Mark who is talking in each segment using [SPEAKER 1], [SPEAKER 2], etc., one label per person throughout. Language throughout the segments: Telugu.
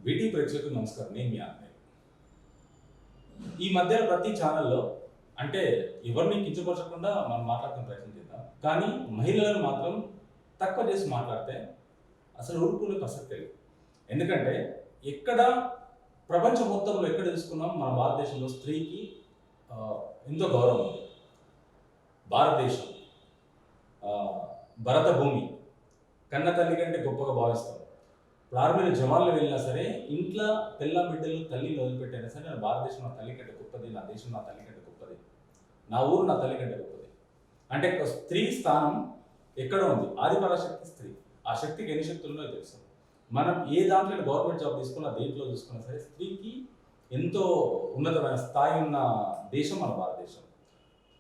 [SPEAKER 1] వీటి ప్రేక్షకులకు నమస్కారం. నేను మీ అన్నయ్య. ఈ మధ్య ప్రతి ఛానల్లో అంటే ఎవరిని కించపరచకుండా మనం మాట్లాడుకునే ప్రయత్నం చేద్దాం. కానీ మహిళలను మాత్రం తక్కువ చేసి మాట్లాడితే అసలు ఊరుకునే ప్రసక్తే లేదు. ఎందుకంటే ఎక్కడ ప్రపంచం మొత్తంలో ఎక్కడ తీసుకున్నాం మన భారతదేశంలో స్త్రీకి ఎంతో గౌరవం ఉంది. భారతదేశం భరత భూమి, కన్న తల్లి కంటే గొప్పగా భావిస్తాం. ఆర్మీలో జవాన్లు వెళ్ళినా సరే ఇంట్లో పిల్ల బిడ్డలు తల్లిని వదిలిపెట్టైనా సరే నా భారతదేశం నా తల్లి కంటే గొప్పది, నా దేశం నా తల్లి కంటే గొప్పది, నా ఊరు నా తల్లి కంటే గొప్పది. అంటే స్త్రీ స్థానం ఎక్కడ ఉంది? ఆదిపరాశక్తి స్త్రీ. ఆ శక్తికి ఎన్ని శక్తులు ఉన్నాయో తెలుసు. మనం ఏ దాంట్లో గవర్నమెంట్ జాబ్ తీసుకున్నా, దేంట్లో చూసుకున్నా సరే స్త్రీకి ఎంతో ఉన్నతమైన స్థాయి ఉన్న దేశం మన భారతదేశం.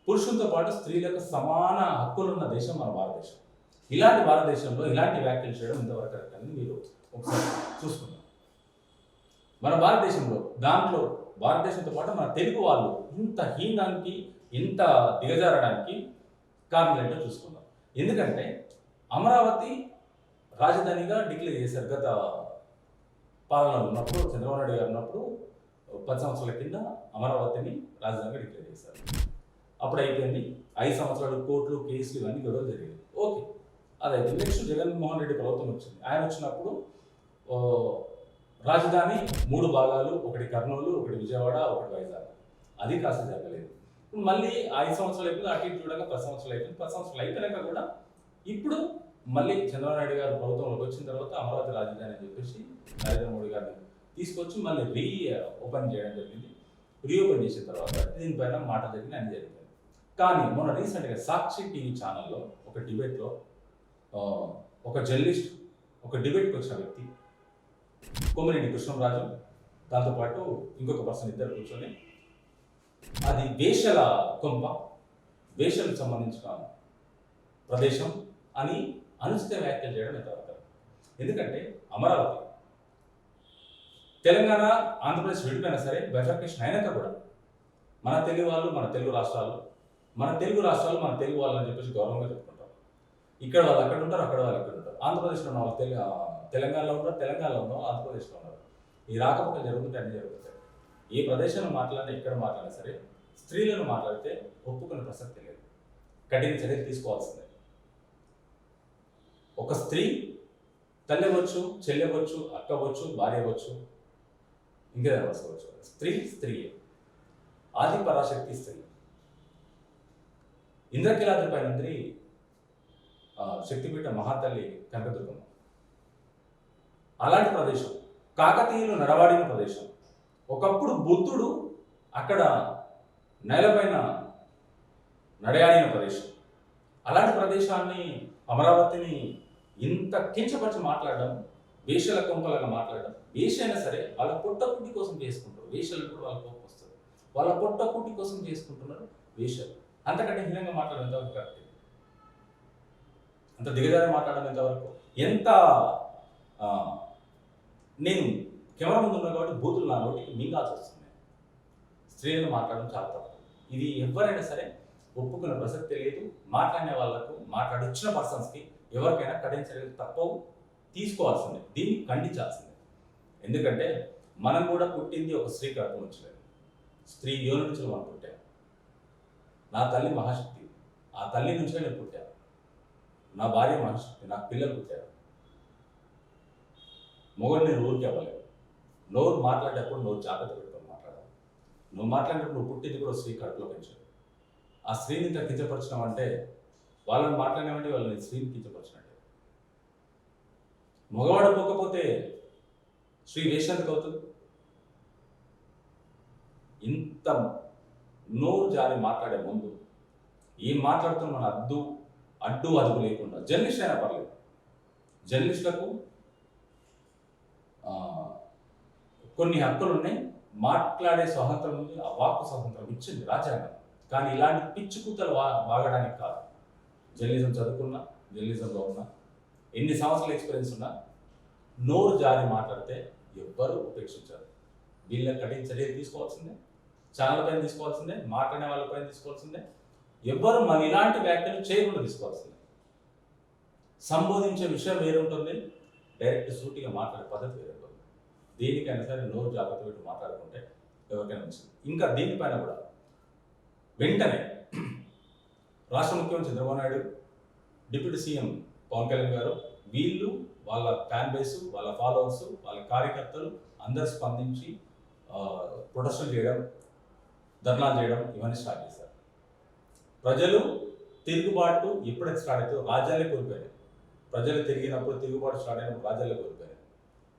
[SPEAKER 1] పురుషులతో పాటు స్త్రీలకు సమాన హక్కులున్న దేశం మన భారతదేశం. ఇలాంటి భారతదేశంలో ఇలాంటి వ్యాఖ్యలు చేయడం ఇంతవరకు కరెక్ట్ అని మీరు ఒకసారి చూసుకుందాం. మన భారతదేశంలో దాంట్లో భారతదేశంతో పాటు మన తెలుగు వాళ్ళు ఇంత హీనానికి ఇంత దిగజారడానికి కారణం ఏంటో చూసుకుందాం. ఎందుకంటే అమరావతి రాజధానిగా డిక్లేర్ చేశారు గత పాలనలో ఉన్నప్పుడు, చంద్రబాబు నాయుడు గారు ఉన్నప్పుడు 10 సంవత్సరాల కింద అమరావతిని రాజధానిగా డిక్లేర్ చేశారు. అప్పుడు అయిపోయింది. 5 సంవత్సరాలు కోర్టులు కేసులు ఇవన్నీ గొడవలు జరిగాయి. ఓకే, అదైతే నెక్స్ట్ జగన్మోహన్ రెడ్డి ప్రభుత్వం వచ్చింది. ఆయన వచ్చినప్పుడు రాజధాని 3 భాగాలు, ఒకటి కర్నూలు, ఒకటి విజయవాడ, ఒకటి వైజాగ్. అది కాస్త జరగలేదు. మళ్ళీ 5 సంవత్సరాలు అయిపోయింది. అటు ఇటు చూడగా 10 సంవత్సరాలు అయిపోయింది. 10 సంవత్సరాలు అయిపోయాక కూడా ఇప్పుడు మళ్ళీ చంద్రబాబు నాయుడు గారు ప్రభుత్వంలోకి వచ్చిన తర్వాత అమరావతి రాజధాని అని చెప్పేసి నరేంద్ర మోడీ గారిని తీసుకొచ్చి మళ్ళీ ఓపెన్ చేయడం జరిగింది. రీఓపెన్ చేసిన తర్వాత దీనిపైన మాట జరిగింది, అన్ని జరిగింది. కానీ మొన్న రీసెంట్గా సాక్షి టీవీ ఛానల్లో ఒక డిబేట్లో ఒక జర్నలిస్ట్ ఒక డిబేట్కి వచ్చిన వ్యక్తి కొమ్మినేని కృష్ణంరాజు, దాంతోపాటు ఇంకొక పర్సన్ ఇద్దరు కూర్చొని అది వేషల కొంప, వేషలకు సంబంధించిన ప్రదేశం అని అనుచిత వ్యాఖ్యలు చేయడం ఎంతవరకు. ఎందుకంటే అమరావతి తెలంగాణ ఆంధ్రప్రదేశ్ విడిపోయినా సరే బైఫర్కేషన్ అయినాక కూడా మన తెలుగు వాళ్ళు, మన తెలుగు రాష్ట్రాలు మన తెలుగు వాళ్ళు అని చెప్పేసి గౌరవంగా చెప్పుకుంటారు. ఇక్కడ వాళ్ళు అక్కడ ఉంటారు, అక్కడ వాళ్ళు ఇక్కడ ఉంటారు. ఆంధ్రప్రదేశ్లో ఉన్న వాళ్ళు తెలంగాణలో ఉన్నారు, తెలంగాణలో ఉన్న వాళ్ళు ఆంధ్రప్రదేశ్లో ఉన్నారు. ఈ రాకపోకలు జరుగుతుంటే అన్ని జరుగుతాయి. ఏ ప్రదేశంలో మాట్లాడినా, ఎక్కడ మాట్లాడినా సరే స్త్రీలను మాట్లాడితే ఒప్పుకునే ప్రసక్తి లేదు. కఠిన చర్యలు తీసుకోవాల్సిందే. ఒక స్త్రీ తల్లి అవ్వచ్చు, చెల్లి అవ్వచ్చు, అక్క అవ్వచ్చు, భార్య అవ్వచ్చు, ఇంకేదైనా వస్తవచ్చు. స్త్రీయే. ఆది పరాశక్తి స్త్రీ. ఇంద్రకీలాద్రి పైనంత్రి శక్తిపీఠ మహాతల్లి కనకదుర్గమ్మ. అలాంటి ప్రదేశం, కాకతీయులు నడవాడిన ప్రదేశం. ఒకప్పుడు బుద్ధుడు అక్కడ నేలపైన నడయాడిన ప్రదేశం. అలాంటి ప్రదేశాన్ని, అమరావతిని ఇంత కించపరిచి మాట్లాడడం, వేషల కొంపలాగా మాట్లాడడం. వేష అయినా సరే వాళ్ళ పొట్టకుటి కోసం చేసుకుంటారు. వేషలు కూడా వాళ్ళ కోపం వస్తుంది. వాళ్ళ పొట్టకుటి కోసం చేసుకుంటున్నారు వేషలు. అంతకంటే హీనంగా మాట్లాడడం ఎంతవరకు కరెక్ట్? అంత దిగజారి మాట్లాడడం ఎంతవరకు? ఎంత నేను కెమెరా ముందు ఉన్నా కాబట్టి బూతులు నా నోటికి మింగాల్సి వస్తుంది. స్త్రీలను మాట్లాడడం చాలా తప్పు. ఇది ఎవరైనా సరే ఒప్పుకున్న ప్రసక్తి లేదు. మాట్లాడిన వాళ్ళకు, మాట్లాడొచ్చిన పర్సన్స్కి ఎవరికైనా కఠిన చర్యలు తప్పవు, తీసుకోవాల్సిందే, దీన్ని ఖండించాల్సిందే. ఎందుకంటే మనం కూడా పుట్టింది ఒక స్త్రీ కడుపు నుంచి, స్త్రీ యోని నుంచి మనం పుట్టాం. నా తల్లి మహాశక్తి, ఆ తల్లి నుంచే నేను పుట్టాను. నా భార్య మహాశక్తి, నాకు పిల్లలు పుట్టారు. మొగడు నేను ఊరికి అవ్వలేదు. నోరు మాట్లాడేటప్పుడు నోరు జాగ్రత్త పెట్టుకొని మాట్లాడాలి. నువ్వు మాట్లాడేటప్పుడు నువ్వు పుట్టింది కూడా స్త్రీ కడుపులో పెంచావు. ఆ స్త్రీని ఇంత కించపరచడం అంటే, వాళ్ళని మాట్లాడినామంటే వాళ్ళని స్త్రీని కించపరిచినట్టే. మగవాడు పోకపోతే స్త్రీ వేషానికి అవుతుంది. ఇంత నోరు జారి మాట్లాడే ముందు ఏం మాట్లాడుతున్న మన అడ్డు అదుపు లేకుండా, జర్నలిస్ట్ అయినా పర్లేదు, జర్నలిస్టులకు కొన్ని హక్కులు ఉన్నాయి, మాట్లాడే స్వాతంత్రం ఉంది, ఆ వాక్కు స్వాతంత్రం ఇచ్చింది రాజ్యాంగం. కానీ ఇలాంటి పిచ్చి కూతలు వాగడానికి కాదు. జర్నలిజం చదువుకున్నా, జర్నలిజంలో ఉన్నా, ఎన్ని సంవత్సరాల ఎక్స్పీరియన్స్ ఉన్నా నోరు జారి మాట్లాడితే ఎవ్వరూ ఉపేక్షించారు. వీళ్ళని కఠిన చర్యలు తీసుకోవాల్సిందే, ఛానల్ పైన తీసుకోవాల్సిందే, మాట్లాడే వాళ్ళపైన తీసుకోవాల్సిందే. ఎవ్వరు మన ఇలాంటి వ్యాఖ్యలు చేయకుండా తీసుకోవాల్సిందే. సంబోధించే విషయం వేరుంటుంది, డైరెక్ట్ సూటిగా మాట్లాడే పద్ధతి వేరే. దేనికైనా సరే నోరు జాగ్రత్త పెట్టి మాట్లాడుకుంటే ఎవరికైనా మంచిది. ఇంకా దీనిపైన కూడా వెంటనే రాష్ట్ర ముఖ్యమంత్రి చంద్రబాబు నాయుడు, డిప్యూటీ సీఎం పవన్ కళ్యాణ్ గారు, వీళ్ళు వాళ్ళ ఫ్యాన్ బేసు, వాళ్ళ ఫాలోవర్స్, వాళ్ళ కార్యకర్తలు అందరు స్పందించి ప్రొటెస్టులు చేయడం, ధర్నాలు చేయడం ఇవన్నీ స్టార్ట్ చేశారు. ప్రజలు తిరుగుబాటు ఎప్పుడైతే స్టార్ట్ అవుతుందో రాజ్యాలే కోల్పోయారు. ప్రజలు తిరిగినప్పుడు, తిరుగుబాటు స్టార్ట్ అయినప్పుడు రాజ్యాలే కోల్పోయారు.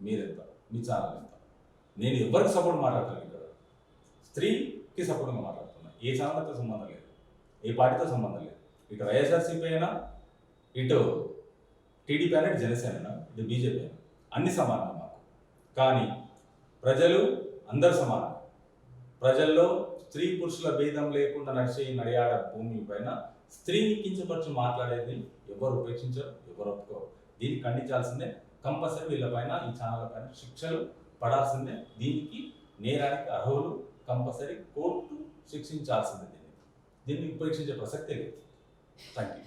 [SPEAKER 1] మీరెంత, మీ ఛానల్ ఎంత? నేను ఎవరికి సపోర్ట్ మాట్లాడతాను ఇక్కడ? స్త్రీకి సపోర్ట్గా మాట్లాడుతున్నా. ఏ ఛానల్తో సంబంధం లేదు, ఏ పార్టీతో సంబంధం లేదు. ఇటు వైఎస్ఆర్సీపీ అయినా, ఇటు టీడీపీ అయినా, ఇటు జనసేన అయినా, ఇటు బీజేపీ అయినా అన్ని సమానం మాకు. కానీ ప్రజలు అందరు సమానం. ప్రజల్లో స్త్రీ పురుషుల భేదం లేకుండా నడిచే నడియాడ భూమి పైన స్త్రీని కించపరిచి మాట్లాడేది ఎవరు ఉపేక్షించరు, ఎవరు ఒప్పుకోరు. దీన్ని ఖండించాల్సిందే. కంపల్సరీ వీళ్ళపైన, ఈ ఛానల్ పైన శిక్షలు పడాల్సిందే. దీనికి నేరానికి అర్హులు, కంపల్సరీ కోర్టు శిక్షించాల్సిందే. దీన్ని ఉపేక్షించే ప్రసక్తే లేదు. Thank you.